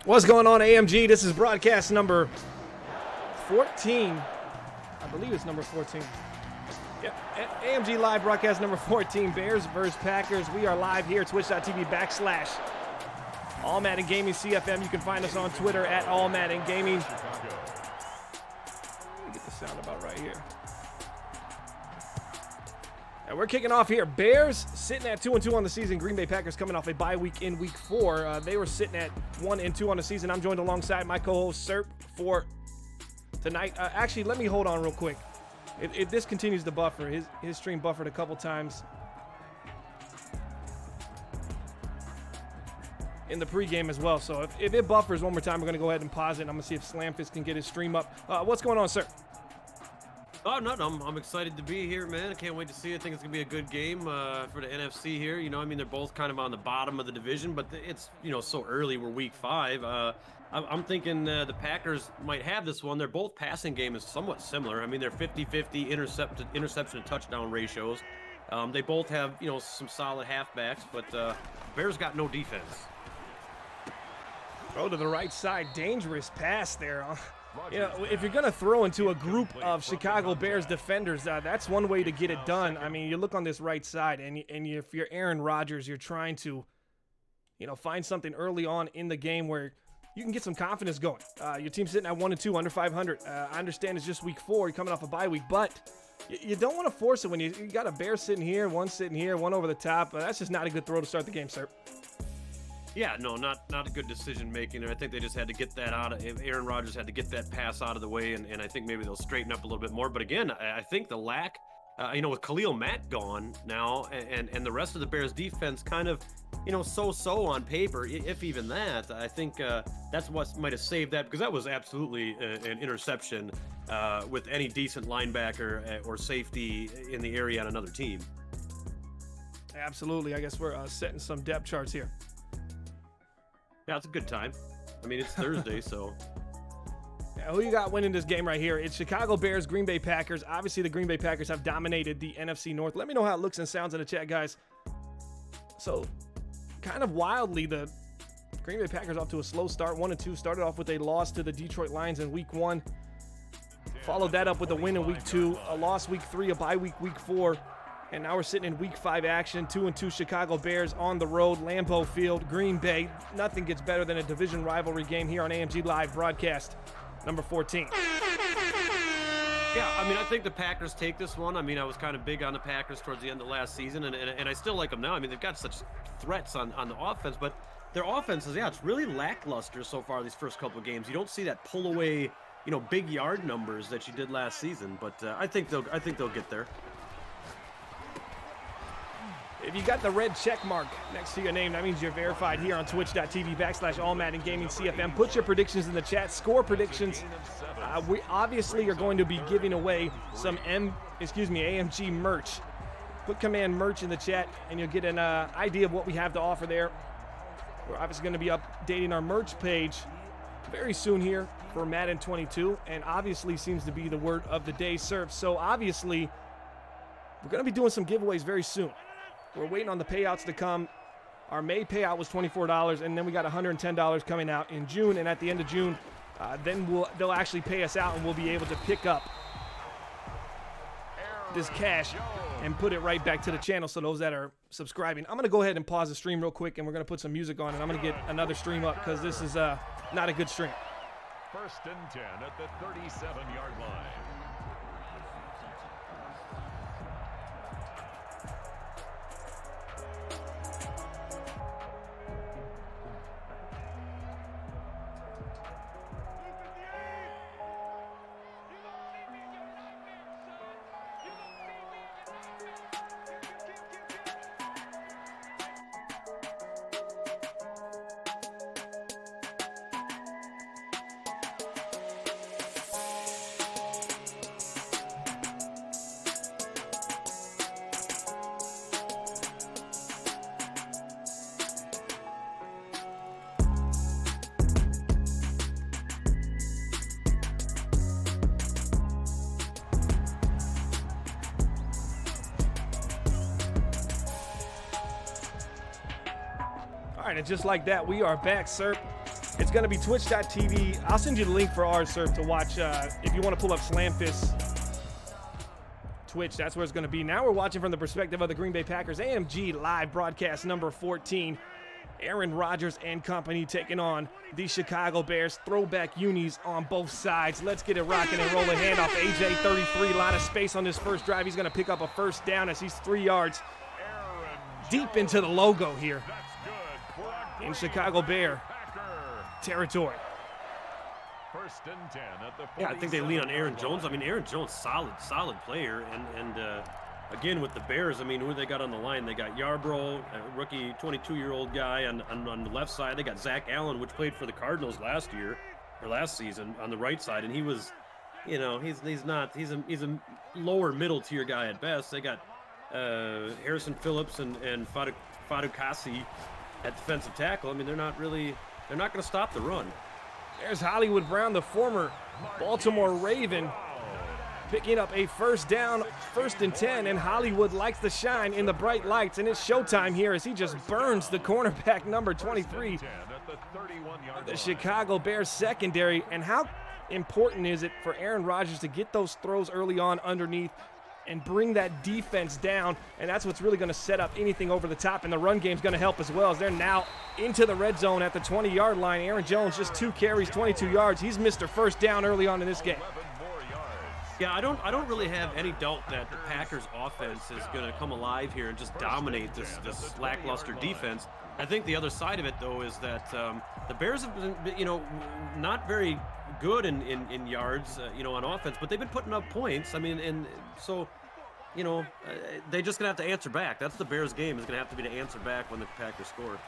What's going on, AMG? This is broadcast number 14. I believe it's number 14. Yep, AMG Live broadcast number 14, Bears versus Packers. We are live here, twitch.tv/All Madden Gaming CFM. You can find us on Twitter at All Madden Gaming. Let me get the sound about right here. And we're kicking off here. Bears sitting at 2-2 on the season. Green Bay Packers coming off a bye week in week 4. They were sitting at 1-2 on the season. I'm joined alongside my co-host Serp for tonight. Actually, let me hold on real quick. If this continues to buffer, his stream buffered a couple times in the pregame as well. So if it buffers one more time, we're going to go ahead and pause it. I'm going to see if Slamfist can get his stream up. What's going on, sir? Oh, no, I'm excited to be here, man. I can't wait to see it. I think it's going to be a good game for the NFC here. You know, I mean, they're both kind of on the bottom of the division, but it's, you know, so early. We're week 5. I'm thinking the Packers might have this one. Their both passing game is somewhat similar. I mean, they're 50-50 interception to touchdown ratios. They both have, you know, some solid halfbacks, but Bears got no defense. Throw to the right side. Dangerous pass there. You know, if you're going to throw into a group of Chicago Bears defenders, that's one way to get it done. I mean, you look on this right side, and if you're Aaron Rodgers, you're trying to, you know, find something early on in the game where you can get some confidence going. Your team's sitting at 1-2, under 500. I understand it's just week 4. You're coming off a bye week, but you don't want to force it when you got a Bear sitting here, one over the top. That's just not a good throw to start the game, sir. Yeah, no, not a good decision making. I think they just had to get that out of Aaron Rodgers had to get that pass out of the way, and I think maybe they'll straighten up a little bit more. But again, I think the lack, you know, with Khalil Mack gone now, and the rest of the Bears defense kind of, you know, so on paper, if even that, I think that's what might have saved that, because that was absolutely an interception with any decent linebacker or safety in the area on another team. Absolutely. I guess we're setting some depth charts here. Yeah, it's a good time. I mean, it's Thursday, so. Yeah, who you got winning this game right here? It's Chicago Bears, Green Bay Packers. Obviously, the Green Bay Packers have dominated the NFC North. Let me know how it looks and sounds in the chat, guys. So, kind of wildly, the Green Bay Packers off to a slow start, 1-2. Started off with a loss to the Detroit Lions in week 1. Followed that up with a win in week 2, a loss week 3, a bye week 4. And now we're sitting in week 5 action, 2-2 Chicago Bears on the road, Lambeau Field, Green Bay. Nothing gets better than a division rivalry game here on AMG Live broadcast number 14. Yeah, I mean, I think the Packers take this one. I mean, I was kind of big on the Packers towards the end of last season, and I still like them now. I mean, they've got such threats on the offense, but their offense is, it's really lackluster so far these first couple of games. You don't see that pull away, you know, big yard numbers that you did last season, but I think they'll get there. If you got the red check mark next to your name, that means you're verified here on twitch.tv/All Madden Gaming CFM. Put your predictions in the chat. Score predictions. We obviously are going to be giving away some AMG merch. Put command merch in the chat, and you'll get an idea of what we have to offer there. We're obviously going to be updating our merch page very soon here for Madden 22, and obviously seems to be the word of the day, Surf. So obviously, we're going to be doing some giveaways very soon. We're waiting on the payouts to come. Our May payout was $24, and then we got $110 coming out in June. And at the end of June, they'll actually pay us out, and we'll be able to pick up this cash and put it right back to the channel. So those that are subscribing, I'm going to go ahead and pause the stream real quick, and we're going to put some music on, and I'm going to get another stream up because this is not a good stream. 1st and 10 at the 37-yard line. All right, and just like that, we are back, sir. It's going to be twitch.tv. I'll send you the link for ours, sir, to watch if you want to pull up Slam Fist Twitch. That's where it's going to be. Now we're watching from the perspective of the Green Bay Packers. AMG live broadcast number 14. Aaron Rodgers and company taking on the Chicago Bears. Throwback unis on both sides. Let's get it rocking and rolling. Handoff AJ 33. A lot of space on this first drive. He's going to pick up a first down as he's 3 yards deep into the logo here in Chicago Bear territory. First and 10 at the Yeah, I think they lean on Aaron Jones. I mean, Aaron Jones, solid player. And again, with the Bears, I mean, who they got on the line? They got Yarbrough, a rookie 22-year-old guy on the left side. They got Zach Allen, which played for the Cardinals last season on the right side. And he was, you know, he's a lower middle tier guy at best. They got Harrison Phillips and Fadukasi at defensive tackle. I mean, they're not going to stop the run. There's Hollywood Brown, the former Baltimore Raven, picking up a first down, 1st and 10, and Hollywood likes to shine in the bright lights, and it's showtime here as he just burns the cornerback number 23, the Chicago Bears secondary. And how important is it for Aaron Rodgers to get those throws early on underneath and bring that defense down? And that's what's really going to set up anything over the top, and the run game's going to help as well, as they're now into the red zone at the 20-yard line. Aaron Jones, just 2 carries, 22 yards. He's Mr. First Down early on in this game. Yeah, I don't really have any doubt that the Packers offense is going to come alive here and just dominate this lackluster defense. I think the other side of it, though, is that the Bears have been, you know, not very good in yards, you know, on offense, but they've been putting up points. I mean, and so, you know, they're just going to have to answer back. That's the Bears' game, is going to have to be to answer back when the Packers score.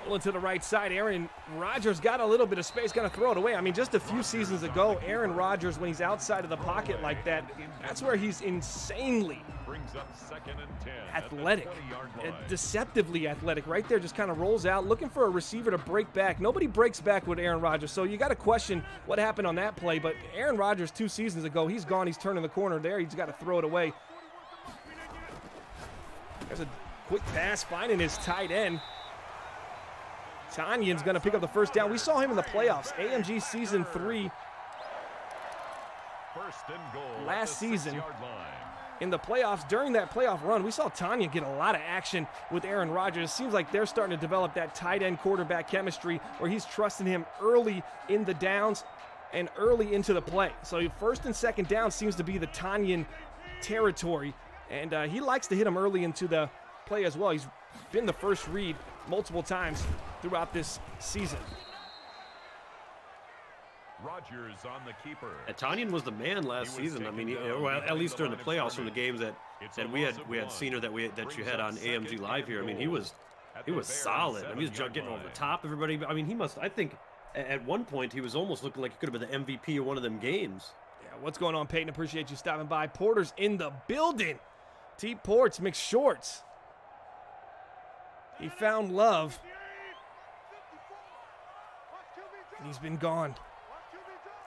Rolling to the right side, Aaron Rodgers got a little bit of space, going to throw it away. I mean, just a few seasons ago, Aaron Rodgers, when he's outside of the pocket like that, that's where he's insanely athletic, deceptively athletic. Right there, just kind of rolls out, looking for a receiver to break back. Nobody breaks back with Aaron Rodgers, so you got to question what happened on that play. But Aaron Rodgers 2 seasons ago, he's gone. He's turning the corner there. He's got to throw it away. There's a quick pass, finding his tight end. Tanyan's going to pick up the first down. We saw him in the playoffs, AMG Season 3 last season. In the playoffs, during that playoff run, we saw Tanya get a lot of action with Aaron Rodgers. It seems like they're starting to develop that tight end quarterback chemistry where he's trusting him early in the downs and early into the play. So 1st and 2nd down seems to be the Tanyan territory, and he likes to hit him early into the play as well. He's been the first read multiple times throughout this season. Rodgers on the keeper. And Tanyan was the man last season. I mean, well, at least during the playoffs, from the games that we had seen, or that you had on AMG Live here. I mean, he was solid. I mean, he was getting over the top of everybody. I mean, I think at one point he was almost looking like he could have been the MVP of one of them games. Yeah, what's going on, Peyton? Appreciate you stopping by. Porter's in the building. T. Ports, McShorts. He found love. And he's been gone.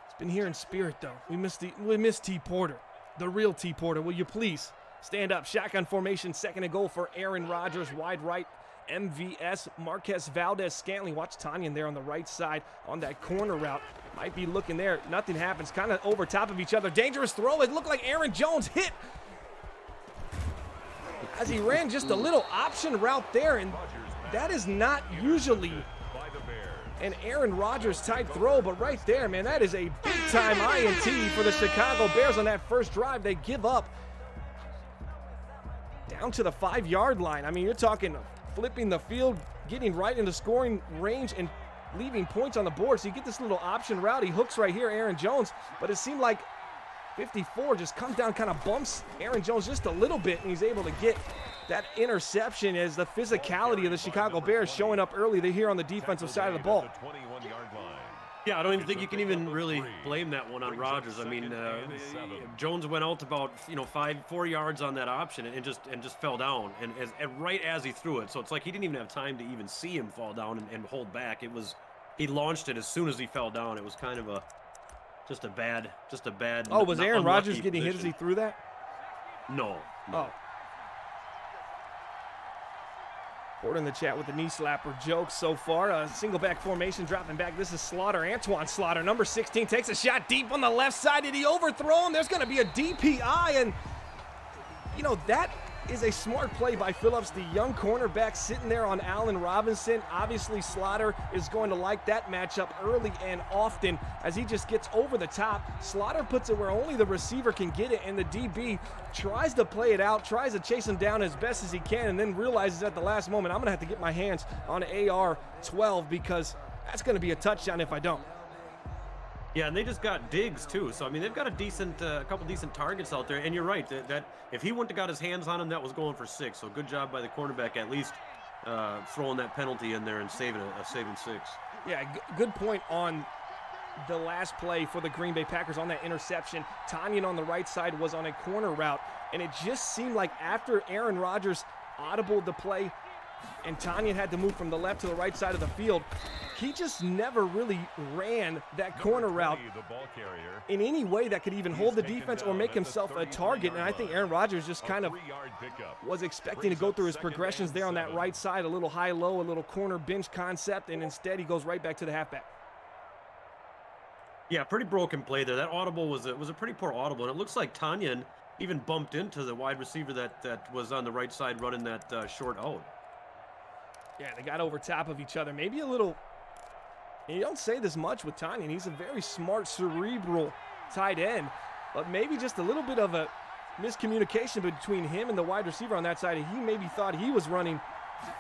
He's been here in spirit, though. We miss T. Porter, the real T. Porter. Will you please stand up? Shotgun formation, 2nd and goal for Aaron Rodgers. Wide right, MVS, Marquez Valdez-Scantling. Watch Tanyan there on the right side on that corner route. Might be looking there. Nothing happens. Kind of over top of each other. Dangerous throw. It looked like Aaron Jones hit as he ran just a little option route there, and that is not usually an Aaron Rodgers type throw, but right there, man, that is a big-time INT for the Chicago Bears on that first drive. They give up down to the 5-yard line. I mean, you're talking flipping the field, getting right into scoring range, and leaving points on the board. So you get this little option route. He hooks right here, Aaron Jones, but it seemed like 54 just comes down, kind of bumps Aaron Jones just a little bit, and he's able to get that interception as the physicality of the Chicago Bears showing up early. They're here on the defensive side of the ball. Yeah, I don't even think you can even really blame that one on Rodgers. I mean, Jones went out about 4 yards on that option and just fell down, and right as he threw it. So it's like he didn't even have time to even see him fall down and hold back. He launched it as soon as he fell down. It was kind of just a bad. Oh, was Aaron Rodgers getting hit as he threw that? No. Oh. Ford in the chat with the knee slapper jokes so far. A single back formation dropping back. This is Slaughter. Antoine Slaughter, number 16, takes a shot deep on the left side. Did he overthrow him? There's going to be a DPI, and you know, that is a smart play by Phillips, the young cornerback sitting there on Allen Robinson. Obviously, Slaughter is going to like that matchup early and often as he just gets over the top. Slaughter puts it where only the receiver can get it, and the DB tries to play it out, tries to chase him down as best as he can, and then realizes at the last moment, I'm going to have to get my hands on AR-12 because that's going to be a touchdown if I don't. Yeah, and they just got Diggs too. So I mean, they've got a couple decent targets out there. And you're right that if he wouldn't have got his hands on him, that was going for 6. So good job by the cornerback, at least throwing that penalty in there and saving 6. Yeah, good point on the last play for the Green Bay Packers on that interception. Tanyan on the right side was on a corner route, and it just seemed like after Aaron Rodgers audibled the play and Tanyan had to move from the left to the right side of the field, he just never really ran that corner route in any way that could even hold the defense or make himself a target. And I think Aaron Rodgers just kind of was expecting to go through his progressions there on that right side, a little high-low, a little corner bench concept, and instead he goes right back to the halfback. Yeah, pretty broken play there. That audible was a pretty poor audible, and it looks like Tanyan even bumped into the wide receiver that was on the right side running that short out. Yeah, they got over top of each other. Maybe a little, and you don't say this much with Tanyan. He's a very smart, cerebral tight end, but maybe just a little bit of a miscommunication between him and the wide receiver on that side. He maybe thought he was running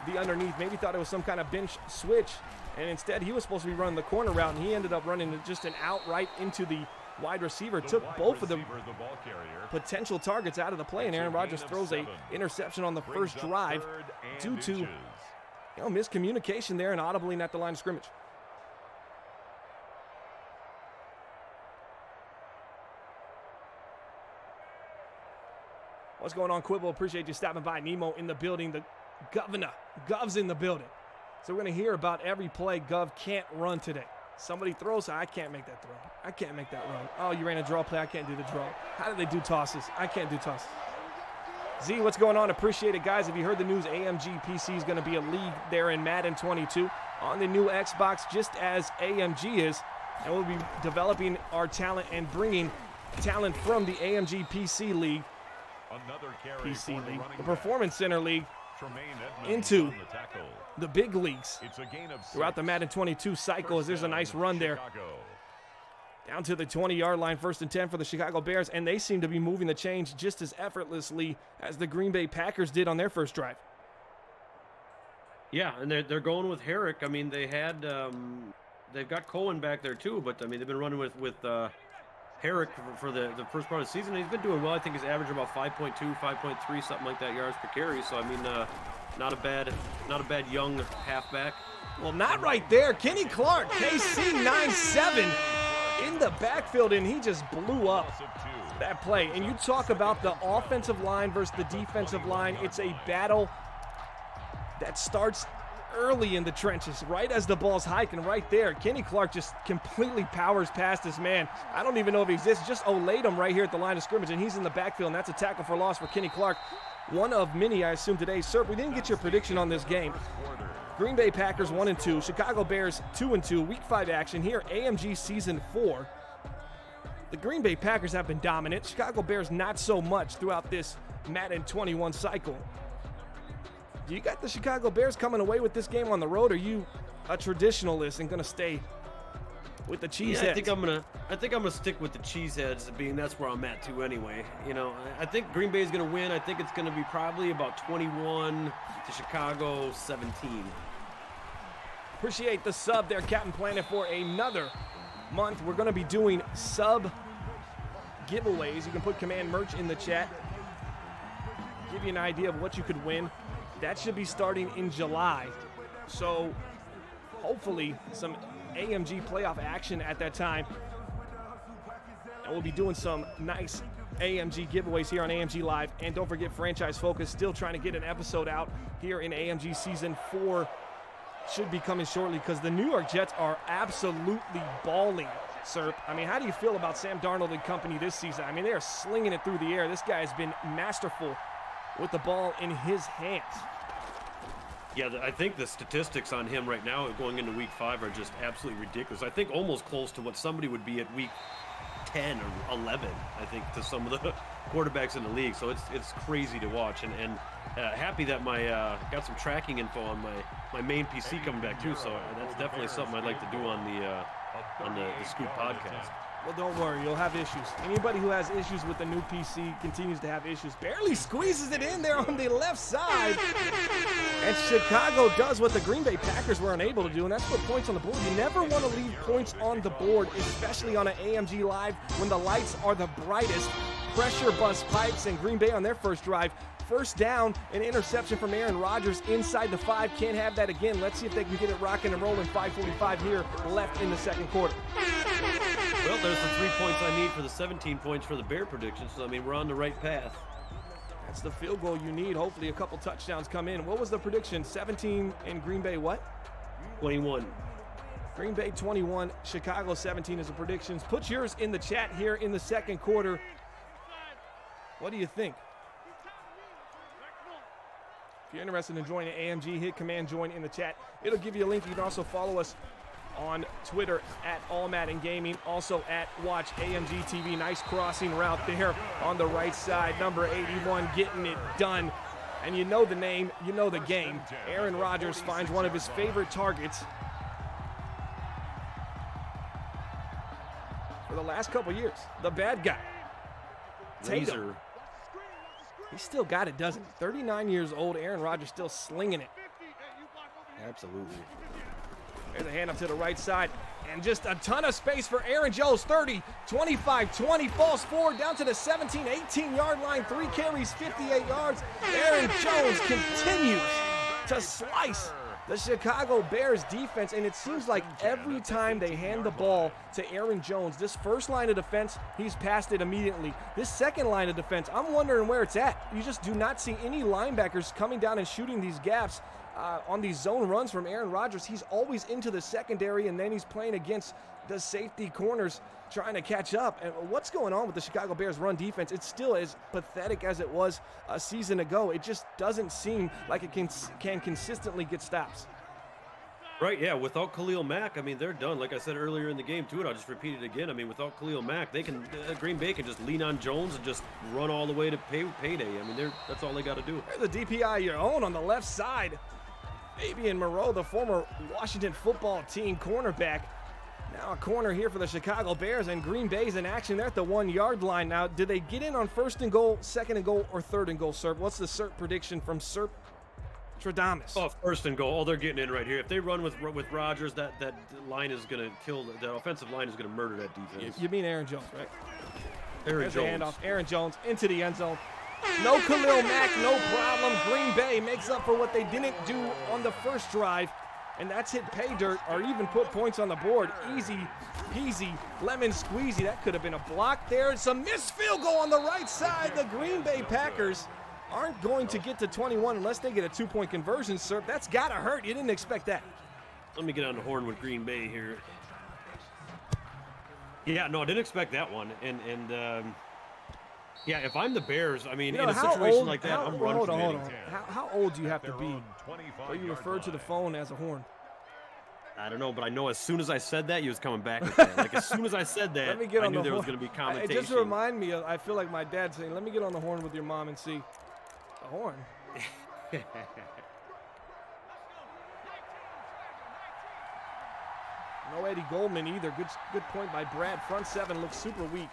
the underneath, maybe thought it was some kind of bench switch, and instead he was supposed to be running the corner route, and he ended up running just an outright into the wide receiver. Took both of the potential targets out of the play, and Aaron Rodgers throws a interception on the first drive due to miscommunication there and audibling at the line of scrimmage. What's going on, Quibble? Appreciate you stopping by. Nemo in the building. The governor, Gov's in the building. So we're going to hear about every play Gov can't run today. Somebody throws, I can't make that throw. I can't make that run. Oh, you ran a draw play. I can't do the draw. How do they do tosses? I can't do tosses. Z, what's going on? Appreciate it, guys. If you heard the news, AMG PC is going to be a league there in Madden 22 on the new Xbox, just as AMG is. And we'll be developing our talent and bringing talent from the AMG PC League, the Performance Center League, into the big leagues throughout the Madden 22 cycle, as there's a nice run there. Down to the 20-yard line, 1st and 10 for the Chicago Bears, and they seem to be moving the chains just as effortlessly as the Green Bay Packers did on their first drive. Yeah, and they're going with Herrick. I mean, they've got Cohen back there too, but I mean they've been running with Herrick for the first part of the season. He's been doing well. I think he's averaging about 5.2, 5.3, something like that yards per carry. So I mean, not a bad young halfback. Well, not right there. Kenny Clark, KC 9-7. In the backfield, and he just blew up that play. And you talk about the offensive line versus the defensive line. It's a battle that starts early in the trenches, right as the ball's hiking right there. Kenny Clark just completely powers past this man. I don't even know if he exists. Just olayed him right here at the line of scrimmage, and he's in the backfield, and that's a tackle for loss for Kenny Clark. One of many, I assume, today. Sir, we didn't get your prediction on this game. Green Bay Packers 1-2, Chicago Bears 2-2, Week 5 action here, AMG Season 4. The Green Bay Packers have been dominant. Chicago Bears not so much throughout this Madden 21 cycle. Do you got the Chicago Bears coming away with this game on the road? Or are you a traditionalist and going to stay with the Cheeseheads? Yeah, I think I'm gonna stick with the Cheeseheads, being that's where I'm at too anyway. You know, I think Green Bay is gonna win. I think it's gonna be probably about 21 to Chicago 17. Appreciate the sub there, Captain Planet, for another month. We're gonna be doing sub giveaways. You can put command merch in the chat. Give you an idea of what you could win. That should be starting in July. So hopefully some AMG playoff action at that time. And we'll be doing some nice AMG giveaways here on AMG Live. And don't forget, Franchise Focus, still trying to get an episode out here in AMG Season 4. Should be coming shortly because the New York Jets are absolutely balling, Serp. I mean, how do you feel about Sam Darnold and company this season? I mean, they are slinging it through the air. This guy has been masterful with the ball in his hands. Yeah, I think the statistics on him right now going into week 5 are just absolutely ridiculous. I think almost close to what somebody would be at week 10 or 11, I think, to some of the quarterbacks in the league. So it's crazy to watch, and happy that my got some tracking info on my main PC coming back too. So that's definitely something I'd like to do on the Scoop podcast. Well, don't worry, you'll have issues. Anybody who has issues with the new PC continues to have issues. Barely squeezes it in there on the left side. And Chicago does what the Green Bay Packers were unable to do, and that's put points on the board. You never want to leave points on the board, especially on an AMG Live when the lights are the brightest. Pressure bust pipes, and Green Bay on their first drive. First down, an interception from Aaron Rodgers inside the 5. Can't have that again. Let's see if they can get it rocking and rolling. 5:45 here left in the second quarter. Well, there's the 3 points I need for the 17 points for the Bear prediction. So, I mean, we're on the right path. That's the field goal you need. Hopefully a couple touchdowns come in. What was the prediction? 17 in Green Bay what? 21. Green Bay 21, Chicago 17 is the predictions. Put yours in the chat here in the second quarter. What do you think? If you're interested in joining AMG, hit Command Join in the chat. It'll give you a link. You can also follow us on Twitter at All Madden Gaming, also at Watch AMG TV. Nice crossing route there on the right side. Number 81 getting it done. And you know the name, you know the game. Aaron Rodgers finds one of his favorite targets for the last couple years. The bad guy. Taser. He still got it, doesn't he? 39 years old, Aaron Rodgers still slinging it. Absolutely. There's a handoff to the right side, and just a ton of space for Aaron Jones. 30, 25, 20, falls forward down to the 17, 18-yard line. 3 carries, 58 yards. Aaron Jones continues to slice the Chicago Bears defense, and it seems like every time they hand the ball to Aaron Jones, this first line of defense, he's passed it immediately. This second line of defense, I'm wondering where it's at. You just do not see any linebackers coming down and shooting these gaps on these zone runs from Aaron Rodgers. He's always into the secondary, and then he's playing against the safety corners trying to catch up. And what's going on with the Chicago Bears run defense? It's still as pathetic as it was a season ago. It just doesn't seem like it can consistently get stops. Right, yeah, without Khalil Mack, I mean, they're done. Like I said earlier in the game, too, and I'll just repeat it again. I mean, without Khalil Mack, they can Green Bay can just lean on Jones and just run all the way to payday. I mean, that's all they got to do. There's the DPI your own on the left side. Fabian Moreau, the former Washington football team cornerback. Now a corner here for the Chicago Bears, and Green Bay's in action there at the 1-yard line. Now, did they get in on first and goal, second and goal, or third and goal, Serp? What's the Serp prediction from Serp Tradamus? Oh, first and goal. Oh, they're getting in right here. If they run with Rodgers, that line is going to kill. The offensive line is going to murder that defense. You mean Aaron Jones, right? Aaron Jones. The handoff. Aaron Jones into the end zone. No Khalil Mack, no problem. Green Bay makes up for what they didn't do on the first drive, and that's hit pay dirt or even put points on the board. Easy peasy, lemon squeezy. That could have been a block there. It's a missed field goal on the right side. The Green Bay Packers aren't going to get to 21 unless they get a 2-point conversion, sir. That's got to hurt. You didn't expect that. Let me get on the horn with Green Bay here. Yeah, no, I didn't expect that one. And yeah, if I'm the Bears, I mean, in a situation like that, I'm running. Hold on. How old do you have to be where you refer to the phone as a horn? I don't know, but I know as soon as I said that, you was coming back with that. Like, as soon as I said that, I knew there was going to be commentation. It just remind me, I feel like my dad saying, let me get on the horn with your mom and see. The horn? No Eddie Goldman either. Good point by Brad. Front seven looks super weak.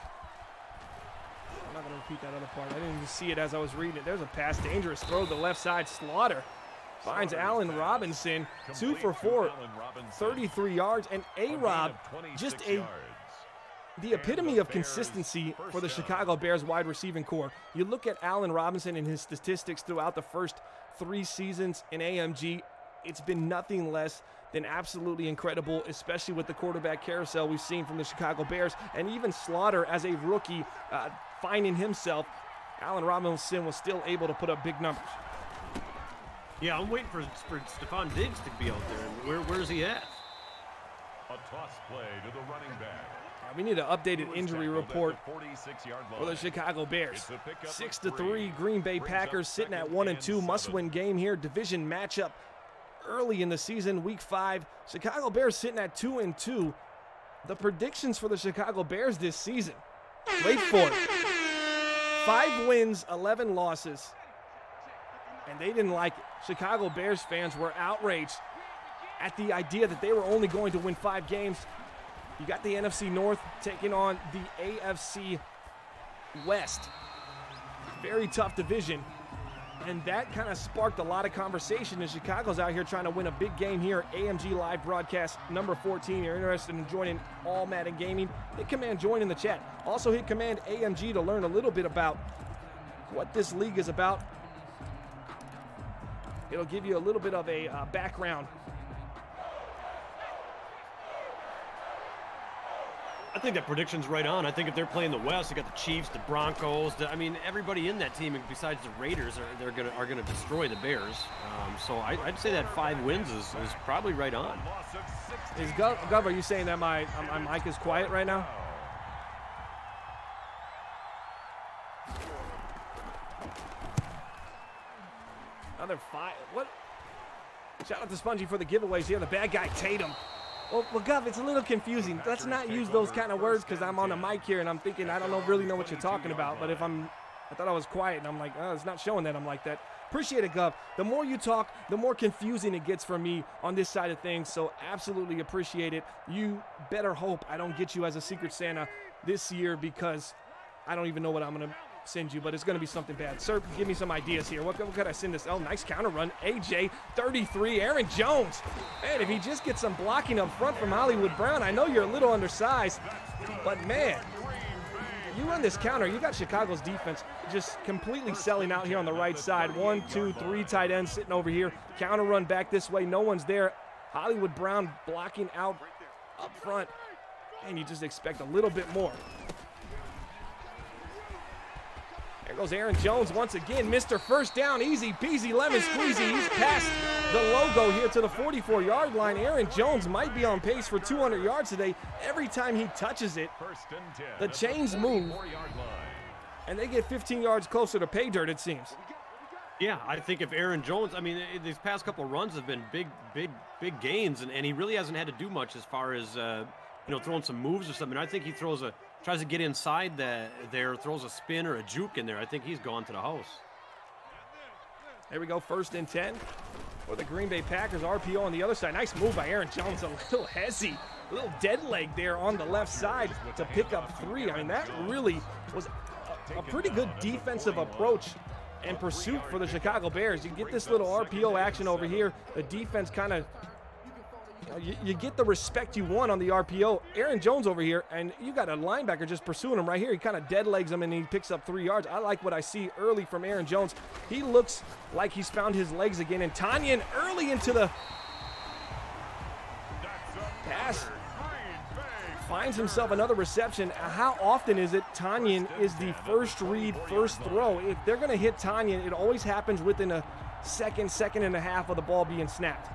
I'm not going to repeat that other part. I didn't even see it as I was reading it. There's a pass. Dangerous throw to the left side. Slaughter finds Allen Robinson. 2 for 4. 33 yards. And A-Rob, just the epitome of consistency for the Chicago Bears wide receiving core. You look at Allen Robinson and his statistics throughout the first 3 seasons in AMG. It's been nothing less than absolutely incredible, especially with the quarterback carousel we've seen from the Chicago Bears. And even Slaughter, as a rookie, finding himself, Allen Robinson was still able to put up big numbers. Yeah, I'm waiting for Stephon Diggs to be out there. And where's he at? A toss play to the running back. We need an updated injury report for the Chicago Bears. 6-3, Green Bay Packers sitting at 1-2. Must-win game here. Division matchup early in the season, week 5. Chicago Bears sitting at 2-2. The predictions for the Chicago Bears this season. Wait for it. 5 wins, 11 losses. And they didn't like it. Chicago Bears fans were outraged at the idea that they were only going to win 5 games. You got the NFC North taking on the AFC West. Very tough division. And that kind of sparked a lot of conversation as Chicago's out here trying to win a big game here at AMG Live Broadcast number 14. You're interested in joining All Madden Gaming, hit Command Join in the chat. Also hit Command AMG to learn a little bit about what this league is about. It'll give you a little bit of a background. I think that prediction's right on. I think if they're playing the West, they got the Chiefs, the Broncos. I mean, everybody in that team, besides the Raiders, are gonna destroy the Bears. So I'd say that 5 wins is probably right on. Is Gov, are you saying that my mic is quiet right now? Another 5. What? Shout out to Spongy for the giveaways here. The bad guy, Tatum. Well, Gov, it's a little confusing. Let's not use those kind of words because I'm on the mic here and I'm thinking I don't really know what you're talking about. But I thought I was quiet and I'm like, oh, it's not showing that I'm like that. Appreciate it, Gov. The more you talk, the more confusing it gets for me on this side of things. So absolutely appreciate it. You better hope I don't get you as a Secret Santa this year because I don't even know what I'm going to send you, but it's going to be something bad. Sir, give me some ideas here. What could I send this? Oh, nice counter run. AJ, 33. Aaron Jones. Man, if he just gets some blocking up front from Hollywood Brown, I know you're a little undersized, but man, you run this counter. You got Chicago's defense just completely selling out here on the right side. 1, 2, 3 tight ends sitting over here. Counter run back this way. No one's there. Hollywood Brown blocking out up front, and you just expect a little bit more. There goes Aaron Jones once again. Mr. First Down, easy peasy, lemon squeezy. He's past the logo here to the 44-yard line. Aaron Jones might be on pace for 200 yards today. Every time he touches it, the chains move, and they get 15 yards closer to pay dirt, it seems. Yeah, I think if Aaron Jones, I mean, these past couple of runs have been big gains, and he really hasn't had to do much as far as, throwing some moves or something. I think he tries to get inside there, throws a spin or a juke in there. I think he's gone to the house. There we go, 1st and 10 for the Green Bay Packers. RPO on the other side. Nice move by Aaron Jones. A little hezzy, a little dead leg there on the left side to pick up 3. I mean, that really was a pretty good defensive approach and pursuit for the Chicago Bears. You get this little RPO action over here. The defense kind of, you get the respect you want on the RPO. Aaron Jones over here, and you got a linebacker just pursuing him right here. He kind of dead legs him, and he picks up 3 yards. I like what I see early from Aaron Jones. He looks like he's found his legs again. And Tanyan early into the pass finds himself another reception. How often is it Tanyan is the first read, first throw? If they're going to hit Tanyan, it always happens within a second and a half of the ball being snapped.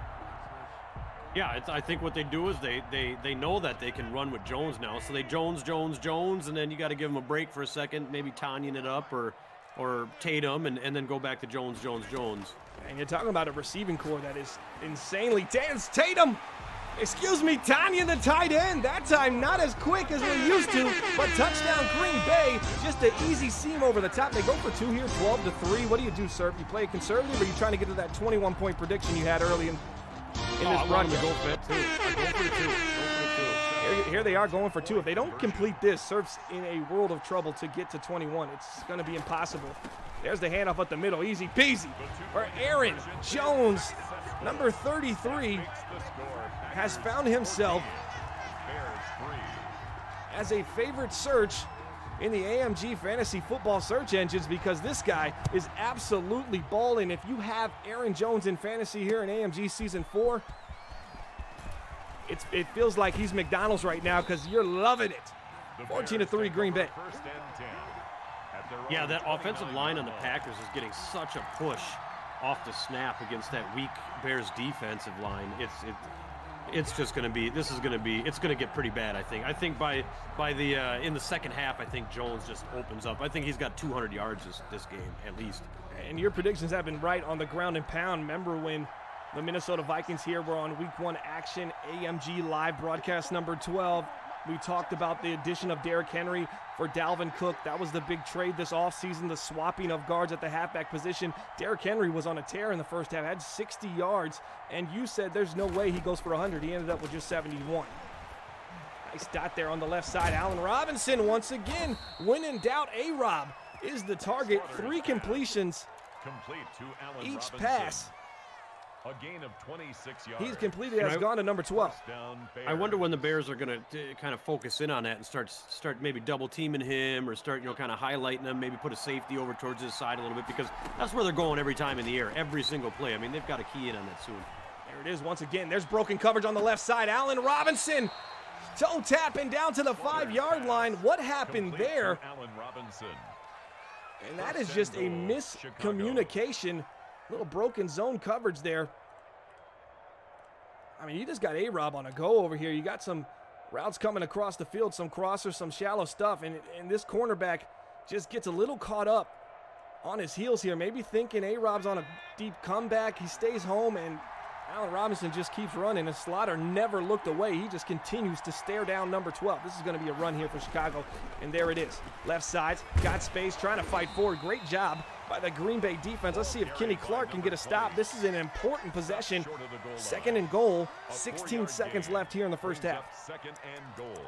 Yeah, I think what they do is they know that they can run with Jones now, so they Jones, and then you got to give them a break for a second, maybe Tanyan it up or Tatum, and then go back to Jones. And you're talking about a receiving core that is insanely dense. Tatum! Excuse me, Tanyan the tight end. That time not as quick as we're used to, but touchdown Green Bay. Just an easy seam over the top. They go for 2 here, 12-3. What do you do, sir? You play it conservative, or are you trying to get to that 21-point prediction you had early in this run? To go for it too. I go for the 2. Here they are going for 2. If they don't complete this, Surf's in a world of trouble to get to 21. It's going to be impossible. There's the handoff at the middle. Easy peasy for Aaron Jones. Number 33 has found himself as a favorite search in the AMG fantasy football search engines because this guy is absolutely balling. If you have Aaron Jones in fantasy here in AMG Season 4, it feels like he's McDonald's right now because you're loving it. 14-3 Green Bay. Yeah, that offensive line on the Packers is getting such a push off the snap against that weak Bears defensive line. It's just going to be, it's going to get pretty bad, I think. I think by the in the second half, I think Jones just opens up. I think he's got 200 yards this game at least. And your predictions have been right on the ground and pound. Remember when The Minnesota Vikings here. We're on Week 1 action, AMG Live broadcast number 12. We talked about the addition of Derrick Henry for Dalvin Cook. That was the big trade this offseason, the swapping of guards at the halfback position. Derrick Henry was on a tear in the first half, had 60 yards, and you said there's no way he goes for 100. He ended up with just 71. Nice dot there on the left side. Allen Robinson once again, when in doubt, A-Rob is the target. 3 completions, Complete to Allen each Robinson. pass A gain of 26 yards. he's completed has gone to number 12. First down, I wonder Bears. when the Bears are going to kind of focus in on that and start maybe double teaming him or start, kind of highlighting him, maybe put a safety over towards his side a little bit, because that's where they're going every time in the air, every single play. I mean, they've got to key in on that soon. There it is once again. There's broken coverage on the left side. Allen Robinson toe tapping down to the 5-yard line. What happened Complete to there? Allen Robinson. And that is just a miscommunication. Little broken zone coverage there. I mean, you just got A-Rob on a go over here. You got some routes coming across the field, some crossers, some shallow stuff. And this cornerback just gets a little caught up on his heels here. Maybe thinking A-Rob's on a deep comeback. He stays home, and Allen Robinson just keeps running. And Slaughter never looked away. He just continues to stare down number 12. This is going to be a run here for Chicago. And there it is. Left side, got space, trying to fight forward. Great job by the Green Bay defense. Let's see if Kenny Clark can get a stop. This is an important possession. 2nd and goal. 16 seconds left here in the first half. Second and goal.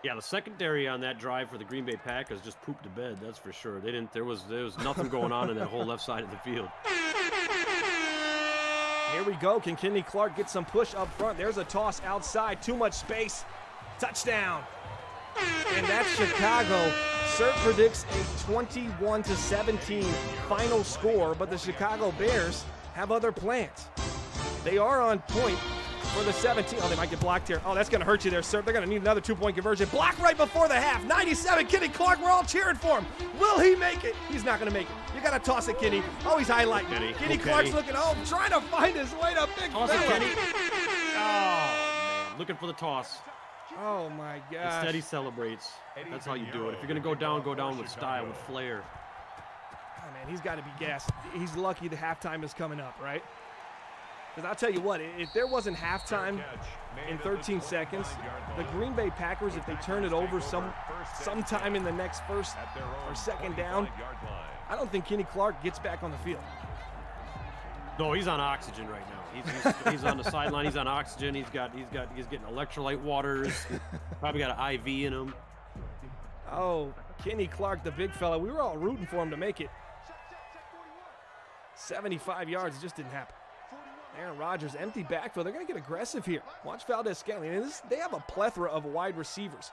Yeah, the secondary on that drive for the Green Bay Packers just pooped to bed. That's for sure. There was nothing going on in that whole left side of the field. Here we go. Can Kenny Clark get some push up front? There's a toss outside. Too much space. Touchdown. And that's Chicago. Sir predicts a 21-17 final score, but the Chicago Bears have other plans. They are on point for the 17. Oh, they might get blocked here. Oh, that's going to hurt you there, sir. They're going to need another 2-point conversion. Block right before the half. 97, Kenny Clark. We're all cheering for him. Will he make it? He's not going to make it. You got to toss it, Kenny. Oh, he's highlighting. Kenny Clark's looking home, trying to find his way to big Toss it, fella. Kenny. Oh, man. Looking for the toss. Oh, my gosh. Instead, he celebrates. That's how you do it. If you're going to go down with style, with flair. Oh, man, he's got to be gassed. He's lucky the halftime is coming up, right? Because I'll tell you what, if there wasn't halftime in 13 seconds, the Green Bay Packers, if they turn it over sometime in the next first or second down, I don't think Kenny Clark gets back on the field. No, he's on oxygen right now. He's on the sideline. He's on oxygen. He's getting electrolyte waters. Probably got an IV in him. Oh, Kenny Clark, the big fella. We were all rooting for him to make it. 75 yards, it just didn't happen. Aaron Rodgers, empty backfield. They're going to get aggressive here. Watch Valdez-Scantling. And they have a plethora of wide receivers.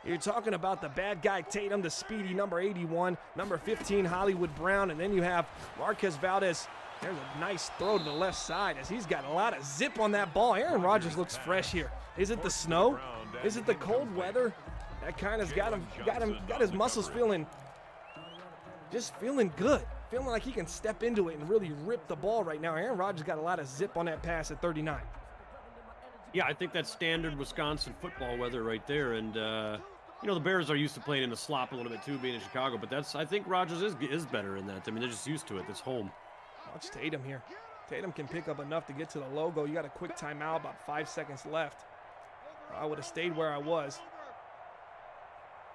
You're talking about the bad guy Tatum, the speedy number 81, number 15 Hollywood Brown, and then you have Marquez Valdez. There's a nice throw to the left side as he's got a lot of zip on that ball. Aaron Rodgers looks fresh here. Is it the snow? Is it the cold weather? That kind of got his muscles feeling good. Feeling like he can step into it and really rip the ball right now. Aaron Rodgers got a lot of zip on that pass at 39. Yeah, I think that's standard Wisconsin football weather right there. And, the Bears are used to playing in the slop a little bit too, being in Chicago. But I think Rodgers is better in that. I mean, they're just used to it. It's home. Watch Tatum here. Tatum can pick up enough to get to the logo. You got a quick timeout, about 5 seconds left. I would have stayed where I was.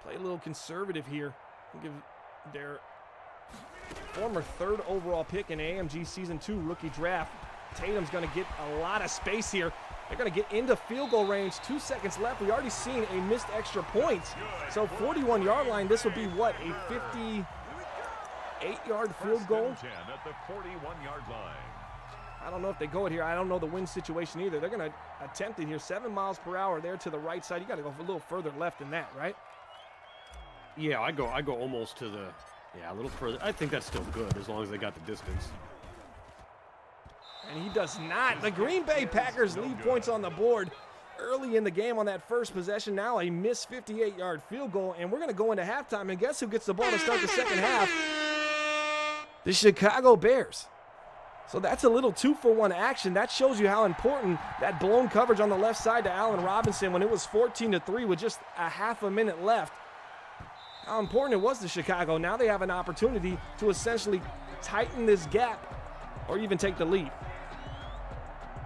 Play a little conservative here. Give their former 3rd overall pick in AMG Season 2 rookie draft. Tatum's going to get a lot of space here. They're going to get into field goal range. 2 seconds left. We already seen a missed extra point. So 41-yard line, this would be what, a 58-yard field goal? At the 41-yard line. I don't know if they go it here. I don't know the wind situation either. They're going to attempt it here. 7 miles per hour there to the right side. You got to go a little further left than that, right? Yeah, I go almost to the, a little further. I think that's still good as long as they got the distance. And he does not. The Green Bay Packers leave points on the board early in the game on that first possession. Now a missed 58-yard field goal, and we're going to go into halftime, and guess who gets the ball to start the second half? The Chicago Bears. So that's a little 2-for-1 action. That shows you how important that blown coverage on the left side to Allen Robinson when it was 14-3 with just a half a minute left. How important it was to Chicago. Now they have an opportunity to essentially tighten this gap or even take the lead.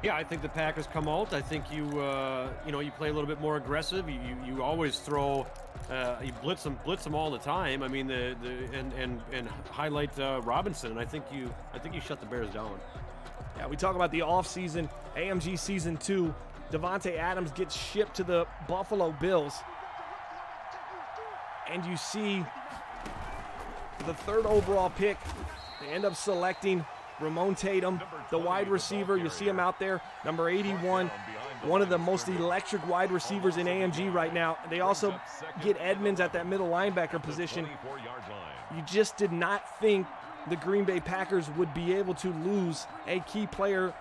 Yeah, I think the Packers come out. I think you play a little bit more aggressive. You always throw, you blitz them all the time. I mean and highlight Robinson. And I think you shut the Bears down. Yeah, we talk about the offseason, AMG Season 2. Davante Adams gets shipped to the Buffalo Bills. And you see the 3rd overall pick. They end up selecting Ramon Tatum, the wide receiver. You see him out there, number 81, one of the most electric wide receivers in AMG right now. They also get Edmonds at that middle linebacker position. You just did not think the Green Bay Packers would be able to lose a key player,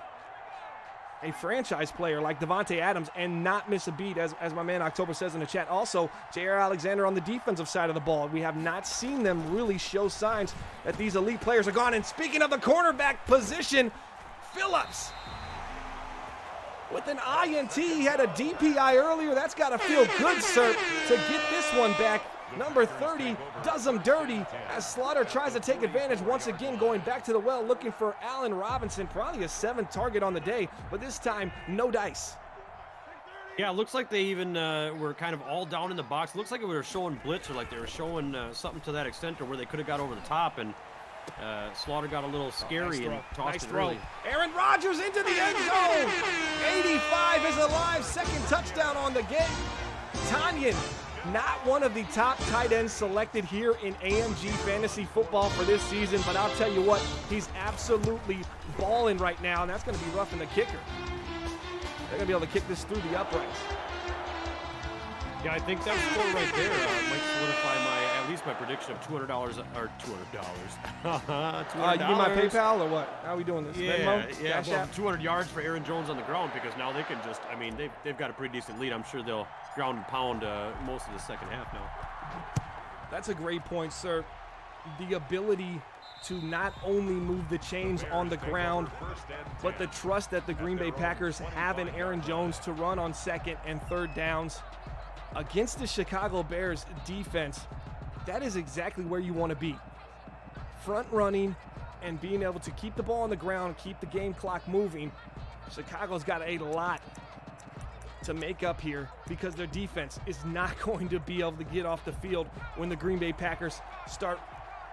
a franchise player like Davante Adams, and not miss a beat, as my man October says in the chat. Also, J.R. Alexander on the defensive side of the ball. We have not seen them really show signs that these elite players are gone. And speaking of the cornerback position, Phillips with an INT. He had a DPI earlier. That's got to feel good, sir, to get this one back. Number 30 does him dirty as Slaughter tries to take advantage once again, going back to the well, looking for Allen Robinson, probably a 7th target on the day, but this time no dice. Yeah, it looks like they even were kind of all down in the box. It looks like they were showing blitz, or like they were showing something to that extent, or where they could have got over the top, and Slaughter got a little scary and tossed it early. Aaron Rodgers into the end zone. 85 is alive, 2nd touchdown on the game. Tanyan, not one of the top tight ends selected here in AMG fantasy football for this season, but I'll tell you what, he's absolutely balling right now, and that's going to be roughing the kicker. They're going to be able to kick this through the uprights. Yeah, I think that score right there might solidify at least my prediction of $200 or $200. You need my PayPal or what? How are we doing this? Yeah, Venmo? yeah. Cash Well, App? 200 yards for Aaron Jones on the ground, because now they can just, I mean, they've got a pretty decent lead. I'm sure they'll ground and pound most of the second half now. That's a great point, sir. The ability to not only move the chains on the ground, but the trust that the Green Bay Packers have in Aaron Jones to run on 2nd and 3rd downs against the Chicago Bears defense. That is exactly where you want to be. Front running and being able to keep the ball on the ground, keep the game clock moving. Chicago's got a lot to make up here because their defense is not going to be able to get off the field when the Green Bay Packers start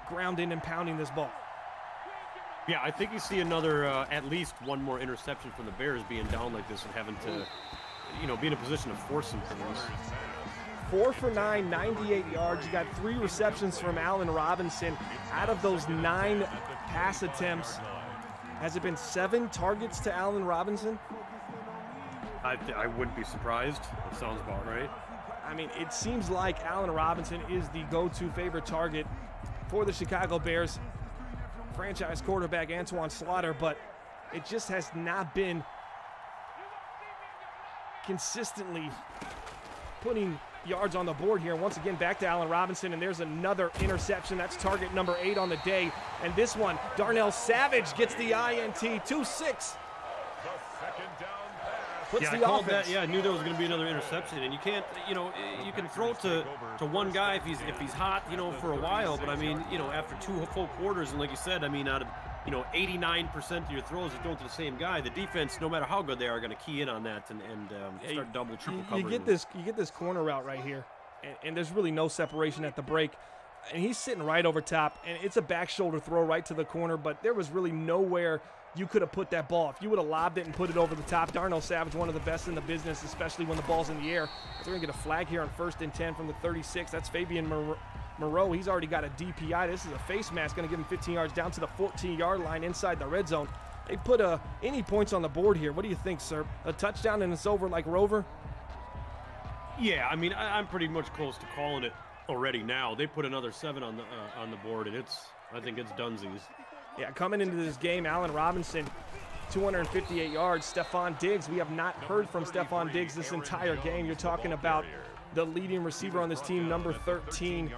grounding and pounding this ball. Yeah, I think you see another, at least one more interception from the Bears being down like this and having to, be in a position to force some things. 4 for 9, 98 yards. You got 3 receptions from Allen Robinson. Out of those 9 pass attempts, has it been 7 targets to Allen Robinson? I wouldn't be surprised. That sounds about right. I mean, it seems like Allen Robinson is the go-to favorite target for the Chicago Bears franchise quarterback Antoine Slaughter, but it just has not been consistently putting yards on the board here. Once again, back to Allen Robinson, and there's another interception. That's target number 8 on the day. And this one, Darnell Savage gets the INT, 2-6. Puts the called offense. that. Yeah, I knew there was going to be another interception, and you can't, you can throw to one guy if he's hot, for a while. But I mean, after 2 full quarters, and like you said, I mean, out of 89% of your throws, you're throwing to the same guy. The defense, no matter how good they are going to key in on that and start double, triple covering. You get this corner route right here, and there's really no separation at the break. And he's sitting right over top, and it's a back shoulder throw right to the corner, but there was really nowhere you could have put that ball. If you would have lobbed it and put it over the top, Darnell Savage, one of the best in the business, especially when the ball's in the air. So we're going to get a flag here on 1st and 10 from the 36. That's Fabian Moreau. He's already got a DPI. This is a face mask, going to give him 15 yards down to the 14-yard line inside the red zone. They put any points on the board here. What do you think, sir? A touchdown and it's over like Rover? Yeah, I mean, I'm pretty much close to calling it already now. They put another 7 on the board, and I think it's dunsies. Yeah, coming into this game, Allen Robinson, 258 yards. Stephon Diggs, we have not heard from Stephon Diggs this entire game. You're talking about the leading receiver on this team, number 13.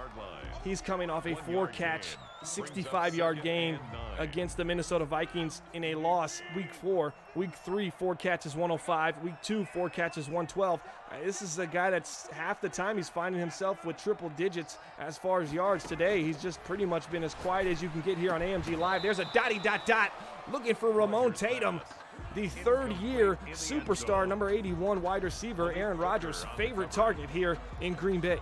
He's coming off a 4-catch, 65-yard game against the Minnesota Vikings in a loss week 4. Week 3, 4 catches, 105. Week 2, 4 catches, 112. This is a guy that's half the time he's finding himself with triple digits as far as yards. Today, he's just pretty much been as quiet as you can get here on AMG Live. There's a ... looking for Ramon Tatum. the third-year superstar, number 81 wide receiver, Aaron Rodgers' favorite target here in Green Bay.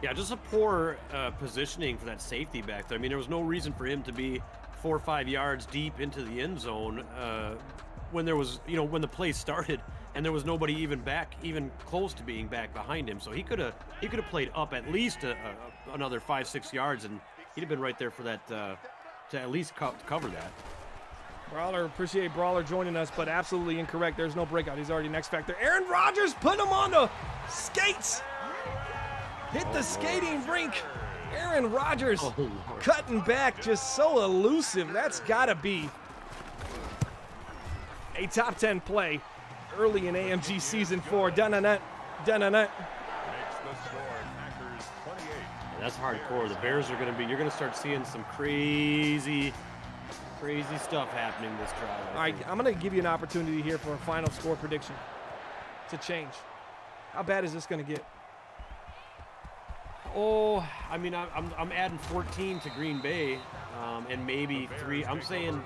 Yeah, just a poor positioning for that safety back there. I mean, there was no reason for him to be 4 or 5 yards deep into the end zone when there was, when the play started, and there was nobody even close to being back behind him. So he could have played up at least another 5-6 yards, and he'd have been right there for that to at least cover that. Brawler, appreciate Brawler joining us, but absolutely incorrect. There's no breakout. He's already next factor. Aaron Rodgers putting him on the skates. Hit the skating rink. Aaron Rodgers cutting back, just so elusive. That's got to be a top 10 play early in AMG Season 4. Dun-dun-dun, dun-dun-dun. That's hardcore. The Bears are you're going to start seeing some crazy stuff happening this drive. All right, I'm going to give you an opportunity here for a final score prediction to change. How bad is this going to get? Oh, I mean, I'm adding 14 to Green Bay, and maybe 3. I'm saying,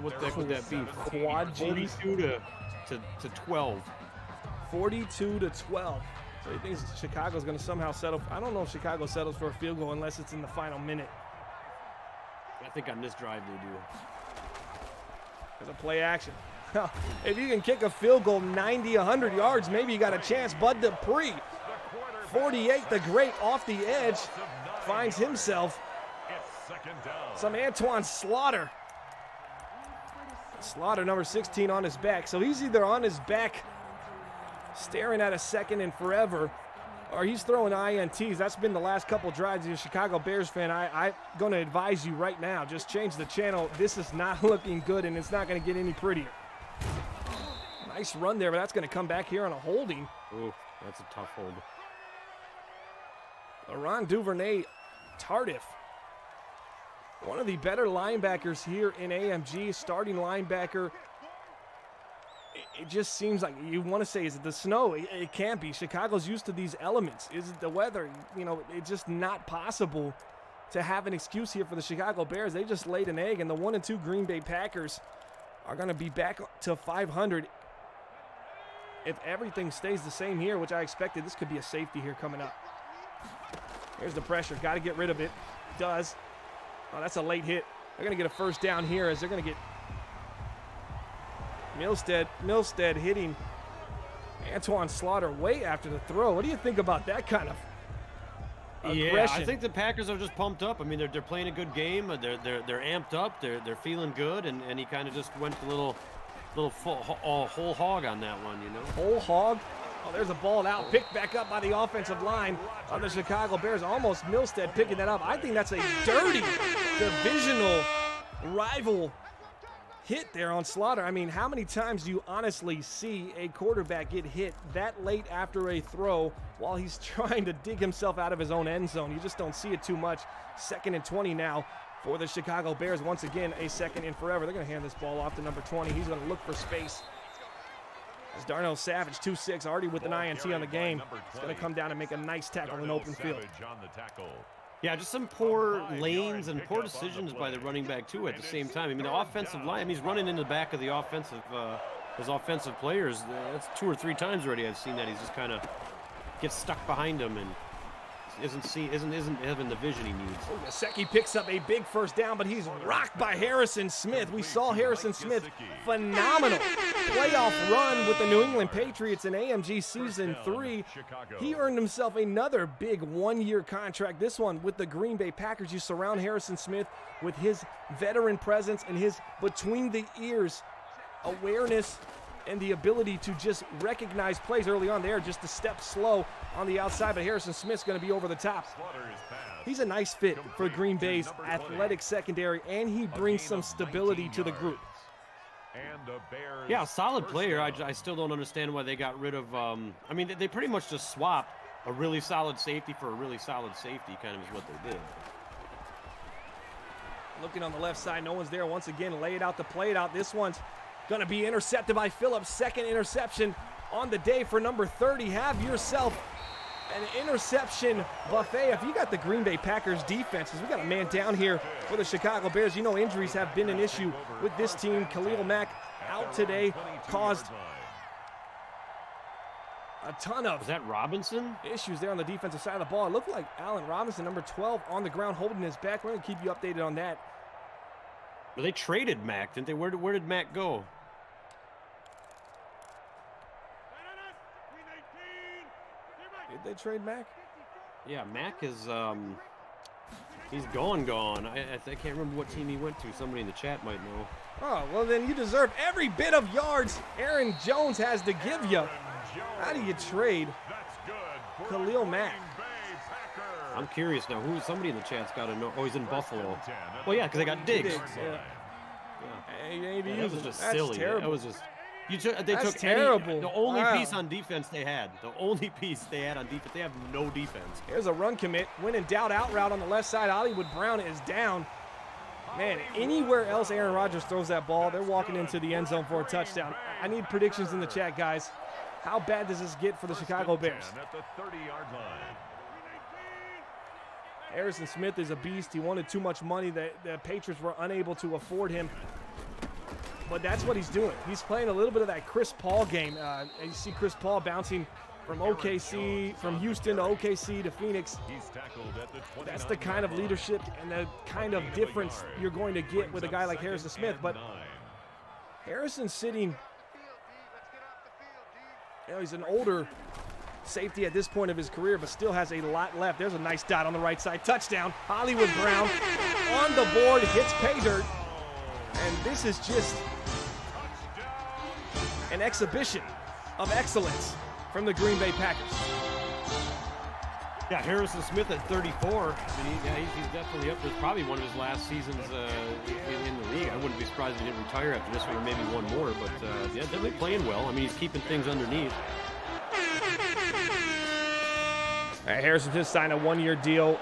what would that be? Quad G? 42 to 12. 42 to 12. So he thinks Chicago's going to somehow settle. I don't know if Chicago settles for a field goal unless it's in the final minute. I think on this drive they do. There's a play action. If you can kick a field goal 90, 100 yards, maybe you got a chance. Bud Dupree, 48, the great, off the edge, finds himself some Antoine Slaughter. Slaughter, number 16, on his back. So he's either on his back staring at a second and forever, or he's throwing INTs. That's been the last couple drives. You're a Chicago Bears fan, I'm going to advise you right now, just change the channel. This is not looking good, and it's not going to get any prettier. Nice run there, but that's going to come back here on a holding. Ooh, that's a tough hold. Laurent Duvernay Tardif, one of the better linebackers here in AMG, starting linebacker. It just seems like you want to say, is it the snow? It can't be. Chicago's used to these elements. Is it the weather? It's just not possible to have an excuse here for the Chicago Bears. They just laid an egg, and the 1-2 Green Bay Packers are going to be back to 500. If everything stays the same here, which I expected, this could be a safety here coming up. Here's the pressure. Got to get rid of it. Does. Oh, that's a late hit. They're going to get a first down here as they're going to get Milstead hitting Antoine Slaughter way after the throw. What do you think about that kind of aggression? Yeah, I think the Packers are just pumped up. I mean, they're playing a good game. They're amped up. They're feeling good, and he kind of just went a little whole hog on that one, Whole hog. Oh, there's a ball out, picked back up by the offensive line of the Chicago Bears. Almost Milstead picking that up. I think that's a dirty divisional rival hit there on Slaughter. I mean, how many times do you honestly see a quarterback get hit that late after a throw while he's trying to dig himself out of his own end zone? You just don't see it too much. 2nd and 20 now for the Chicago Bears. Once again, a second and forever. They're going to hand this ball off to number 20. He's going to look for space. As Darnell Savage, 2'6", already with an INT on the game. He's going to come down and make a nice tackle in open field. Yeah, just some poor lanes and poor decisions by the running back, too, at the same time. I mean, the offensive line, he's running into the back of the his offensive players. That's 2 or 3 times already I've seen that. He's just kind of gets stuck behind them and isn't having the vision he needs. Oh, Gesicki picks up a big first down, but he's rocked by Harrison Smith. We saw Harrison Smith, phenomenal playoff run with the New England Patriots in AMG Season 3. He earned himself another big 1-year contract, this one with the Green Bay Packers. You surround Harrison Smith with his veteran presence and his between-the-ears awareness and the ability to just recognize plays early on there, just a step slow on the outside, but Harrison Smith's going to be over the top. He's a nice fit for Green Bay's athletic secondary, and he brings some stability to the group. Yeah, solid player. I still don't understand why they got rid of, I mean, they pretty much just swapped a really solid safety for a really solid safety, kind of is what they did. Looking on the left side, no one's there. Once again, lay it out to play it out. This one's going to be intercepted by Phillips. 2nd interception on the day for number 30. Have yourself an interception buffet. If you got the Green Bay Packers defenses, we got a man down here for the Chicago Bears. You know injuries have been an issue with this team. Khalil Mack out today, caused a ton of Is that Robinson? issues there on the defensive side of the ball. It looked like Allen Robinson, number 12, on the ground holding his back. We're going to keep you updated on that. Well, they traded Mack, didn't they? Where did Mack go? Did they trade Mack? Yeah, Mack is he's gone. I can't remember what team he went to. Somebody in the chat might know. Oh, well then you deserve every bit of yards Aaron Jones has to give you. How do you trade Khalil Mack? I'm curious now. Somebody in the chat's got to know. Oh, he's in Buffalo. Well, yeah, because they got Diggs. Yeah. Hey, That was just That's silly. terrible. That was just. They That's took terrible. the only Wow. piece on defense they had. The only piece they had on defense. They have no defense. Here's a run commit. When in doubt, out route on the left side. Hollywood Brown is down. Man, anywhere else Aaron Rodgers throws that ball, they're walking into the end zone for a touchdown. I need predictions in the chat, guys. How bad does this get for the Chicago Bears? At the 30-yard line. Harrison Smith is a beast. He wanted too much money. The Patriots were unable to afford him. But that's what he's doing. He's playing a little bit of that Chris Paul game. You see Chris Paul bouncing from OKC, from Houston to OKC to Phoenix. He's tackled at the 29 That's the kind of leadership and the kind of difference you're going to get with a guy like Harrison Smith. But Harrison's sitting, he's an older safety at this point of his career, but still has a lot left. There's a nice dot on the right side. Touchdown. Hollywood Brown on the board, hits pay dirt. And this is just an exhibition of excellence from the Green Bay Packers. Yeah, Harrison Smith at 34. I mean, he's definitely up. There's probably one of his last seasons in the league. I wouldn't be surprised if he didn't retire after this one, or maybe one more. But yeah, definitely playing well. I mean, he's keeping things underneath. All right, Harrison just signed a one-year deal,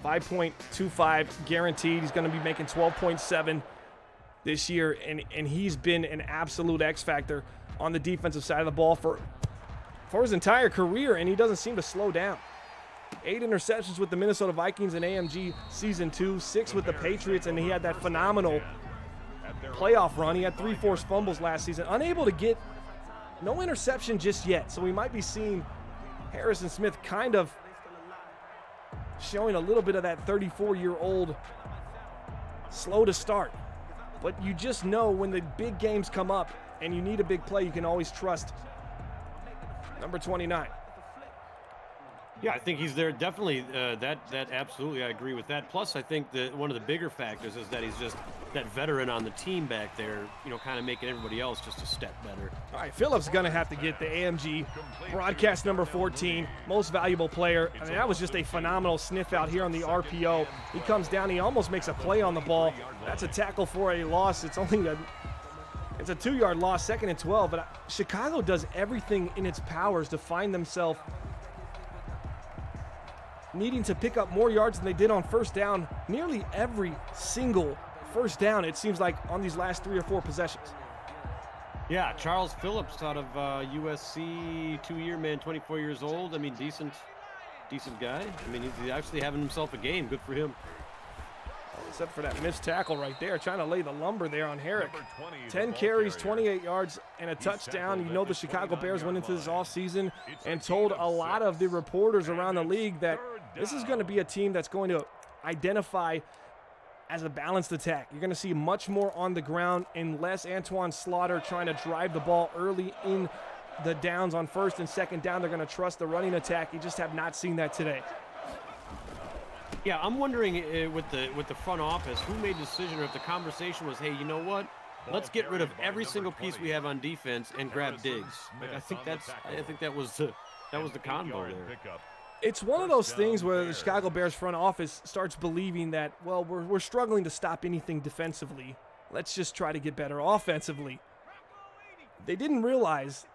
5.25 guaranteed. He's going to be making 12.7 this year, and he's been an absolute X factor on the defensive side of the ball for his entire career, and he doesn't seem to slow down. 8 interceptions with the Minnesota Vikings in AMG Season 2, 6 with the Patriots, and he had that phenomenal playoff run. He had 3 forced fumbles last season. Unable to get no interception just yet, so we might be seeing Harrison Smith kind of showing a little bit of that 34-year-old slow to start. But you just know when the big games come up and you need a big play, you can always trust number 29. Yeah, I think he's there. Definitely, that absolutely, I agree with that. Plus, I think that one of the bigger factors is that he's just that veteran on the team back there, kind of making everybody else just a step better. All right, Phillips going to have to get the AMG broadcast number 14, most valuable player. I mean, that was just a phenomenal sniff out here on the RPO. He comes down, he almost makes a play on the ball. That's a tackle for a loss. It's a 2-yard loss, 2nd and 12. But Chicago does everything in its powers to find themselves needing to pick up more yards than they did on first down. Nearly every single first down, it seems like, on these last 3 or 4 possessions. Yeah, Charles Phillips out of USC, 2-year man, 24 years old. I mean, decent guy. I mean, he's actually having himself a game. Good for him. Except for that missed tackle right there, trying to lay the lumber there on Herrick. 10 carries, 28 yards, and a touchdown. You know the Chicago Bears went into this offseason and told a lot of the reporters around the league that this is going to be a team that's going to identify as a balanced attack. You're going to see much more on the ground and less Antoine Slaughter trying to drive the ball early in the downs on 1st and 2nd down. They're going to trust the running attack. You just have not seen that today. Yeah, I'm wondering with the front office, who made the decision, or if the conversation was, hey, you know what? Let's get rid of every single piece we have on defense and grab Diggs. Like, I think that was the convo there. It's one of those things where the Chicago Bears front office starts believing that, well, we're struggling to stop anything defensively. Let's just try to get better offensively. They didn't realize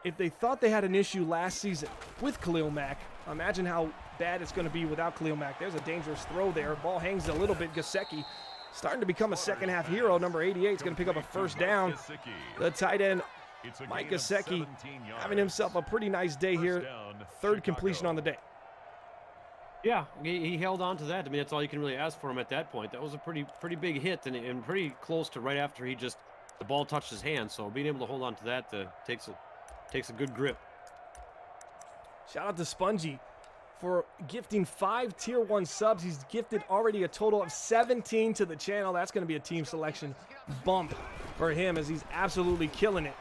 if they thought they had an issue last season with Khalil Mack, imagine how bad it's going to be without Khalil Mack. There's a dangerous throw there. Ball hangs a little bit. Gesicki starting to become a second-half hero. Number 88 is going to pick up a first down. The tight end Mike Gesicki having himself a pretty nice day here. Third completion on the day. Yeah, he held on to that. I mean, that's all you can really ask for him at that point. That was a pretty big hit and pretty close to right after the ball touched his hand. So being able to hold on to that takes a good grip. Shout out to Spongy for gifting 5 Tier 1 subs. He's gifted already a total of 17 to the channel. That's going to be a team selection bump for him as he's absolutely killing it.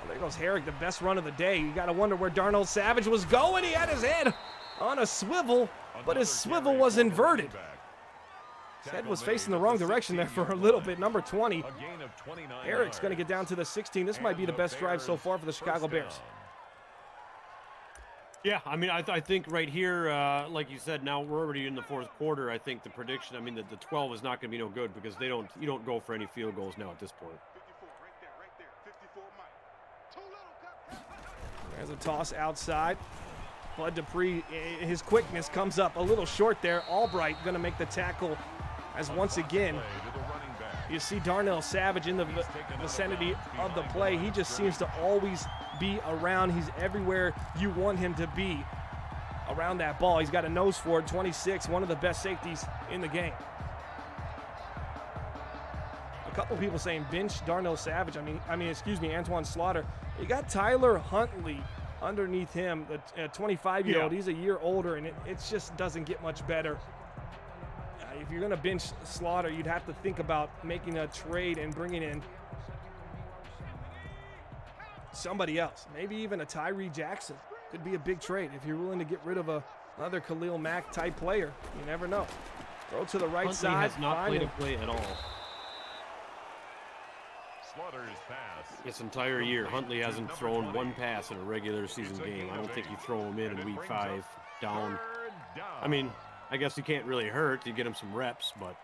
Oh, there goes Herrick, the best run of the day. You got to wonder where Darnell Savage was going. He had his head on a swivel, but his swivel was inverted. His head was facing the wrong direction there for a little bit. Number 20. Herrick's going to get down to the 16. This might be the best drive so far for the Chicago Bears. Yeah, I mean, I think right here, like you said, now we're already in the fourth quarter. I think the prediction, I mean, the 12 is not going to be no good because you don't go for any field goals now at this point. There's a toss outside. Bud Dupree, his quickness comes up a little short there. Albright going to make the tackle as once again you see Darnell Savage in the vicinity of the play. He just seems to always be around. He's everywhere you want him to be around that ball. He's got a nose for it, 26, one of the best safeties in the game. A couple people saying bench Darnell Savage. Excuse me, Antoine Slaughter. You got Tyler Huntley underneath him, the 25-year-old. He's a year older, and it just doesn't get much better. If you're going to bench Slaughter, you'd have to think about making a trade and bringing in somebody else. Maybe even a Tyree Jackson. Could be a big trade if you're willing to get rid of another Khalil Mack type player. You never know. Throw to the right Huntley side. Has not played a play at all. Slaughter's pass. This entire year, Huntley hasn't thrown one pass in a regular season game. I don't think you throw him in week 5 down. I mean, I guess you can't really hurt. You get him some reps, but.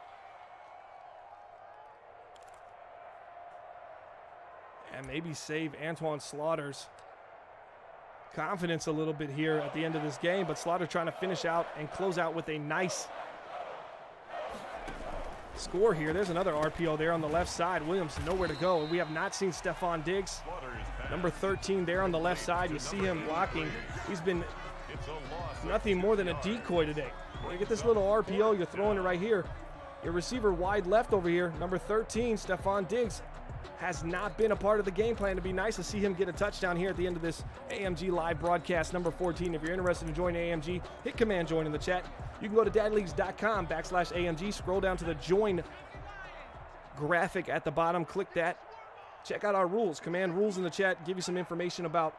And maybe save Antoine Slaughter's confidence a little bit here at the end of this game. But Slaughter trying to finish out and close out with a nice score here. There's another RPO there on the left side. Williams nowhere to go. We have not seen Stephon Diggs, number 13 there on the left side. You see him blocking. He's been nothing more than a decoy today. You get this little RPO, you're throwing it right here. Your receiver wide left over here, number 13, Stephon Diggs, has not been a part of the game plan. It'd be nice to see him get a touchdown here at the end of this AMG live broadcast. Number 14, if you're interested in joining AMG, hit command join in the chat. You can go to dadleagues.com/AMG, scroll down to the join graphic at the bottom, click that. Check out our rules, command rules in the chat, give you some information about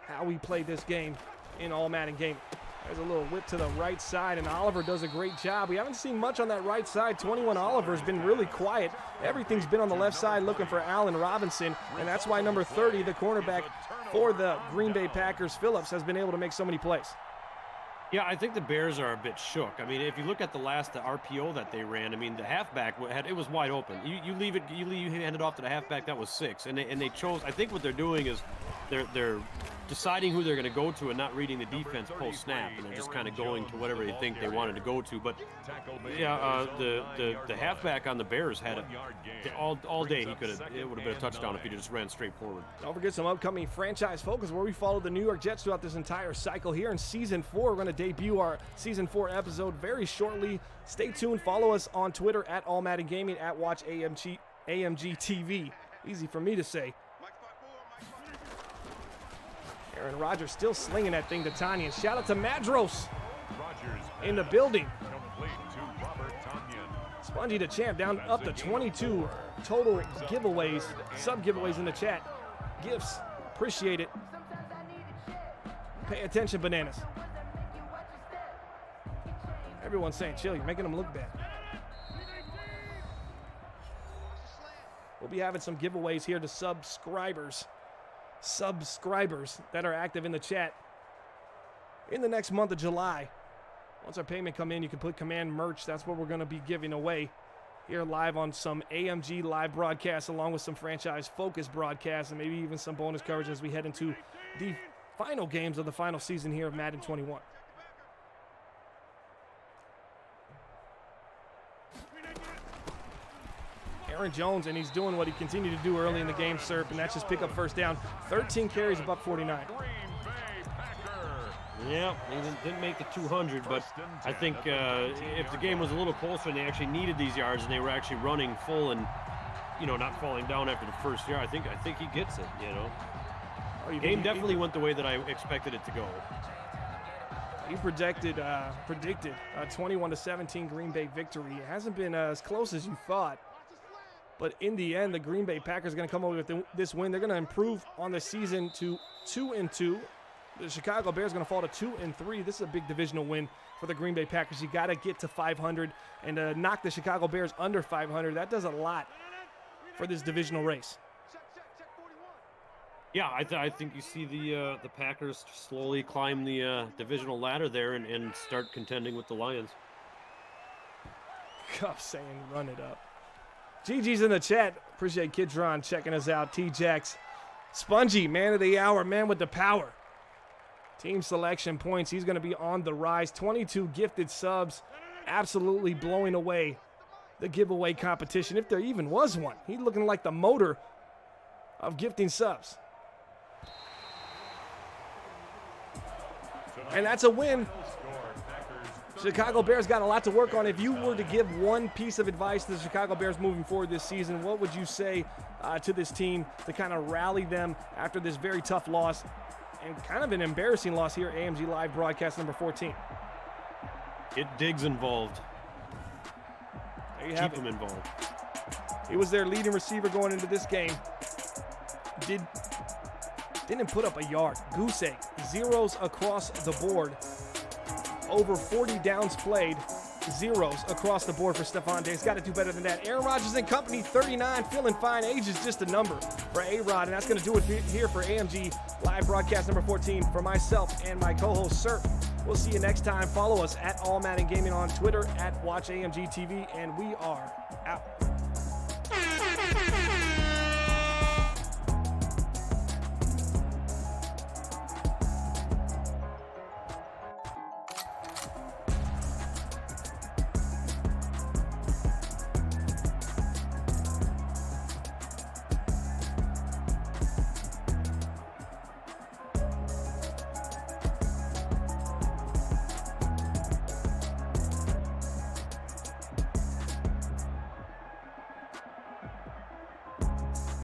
how we play this game in All Madden Gaming. There's a little whip to the right side, and Oliver does a great job. We haven't seen much on that right side. 21 Oliver has been really quiet. Everything's been on the left side looking for Allen Robinson, and that's why number 30, the cornerback for the Green Bay Packers, Phillips, has been able to make so many plays. Yeah, I think the Bears are a bit shook. I mean, if you look at the RPO that they ran, I mean, the halfback it was wide open. You hand it off to the halfback, that was 6, and they chose. I think what they're doing is they're deciding who they're going to go to and not reading the defense post snap, and they're just kind of going to whatever they think they wanted to go to. But yeah, the halfback on the Bears had all day. It would have been a touchdown if he just ran straight forward. Don't forget some upcoming franchise focus where we follow the New York Jets throughout this entire cycle. Here in season 4, we're going to debut our season 4 episode very shortly. Stay tuned. Follow us on Twitter at All Madden Gaming, at Watch AMG TV. Easy for me to say. Aaron Rodgers still slinging that thing to Tanyan. Shout out to Madros in the building. Spongy the champ down up to 22 total giveaways, sub-giveaways in the chat. Gifts, appreciate it. Pay attention, Bananas. Everyone's saying chill, you're making them look bad. We'll be having some giveaways here to subscribers that are active in the chat in the next month of July. Once our payment come in, you can put command merch. That's what we're going to be giving away here live on some AMG live broadcasts, along with some franchise focus broadcasts, and maybe even some bonus coverage as we head into the final games of the final season here of Madden 21. Aaron Jones, and he's doing what he continued to do early in the game, Serp, and that's just pick up first down. 13 carries, $149. Yeah, he didn't make the 200, but I think if the game was a little closer and they actually needed these yards and they were actually running full and, not falling down after the first year, I think he gets it, Oh, the game definitely went the way that I expected it to go. He predicted a 21-17 Green Bay victory. It hasn't been as close as you thought. But in the end, the Green Bay Packers are going to come away with this win. They're going to improve on the season to 2-2. The Chicago Bears are going to fall to 2-3. This is a big divisional win for the Green Bay Packers. You got to get to 500 and knock the Chicago Bears under 500. That does a lot for this divisional race. Yeah, I think you see the Packers slowly climb the divisional ladder there and start contending with the Lions. Cuff saying run it up. GG's in the chat. Appreciate Kidron checking us out. T-Jax. Spongy, man of the hour, man with the power. Team selection points. He's going to be on the rise. 22 gifted subs. Absolutely blowing away the giveaway competition, if there even was one. He's looking like the motor of gifting subs. And that's a win. Chicago Bears got a lot to work on. If you were to give one piece of advice to the Chicago Bears moving forward this season, what would you say to this team to kind of rally them after this very tough loss and kind of an embarrassing loss here at AMG Live broadcast number 14? Get Diggs involved. There you have Keep him involved. He was their leading receiver going into this game. Didn't put up a yard. Goose egg. Zeros across the board. Over 40 downs played. Zeros across the board for Stephon Diggs. Got to do better than that. Aaron Rodgers and company, 39, feeling fine. Age is just a number for A-Rod, and that's going to do it here for AMG Live broadcast number 14. For myself and my co-host, Sir, we'll see you next time. Follow us at All Madden Gaming on Twitter, at WatchAMG TV, and we are out.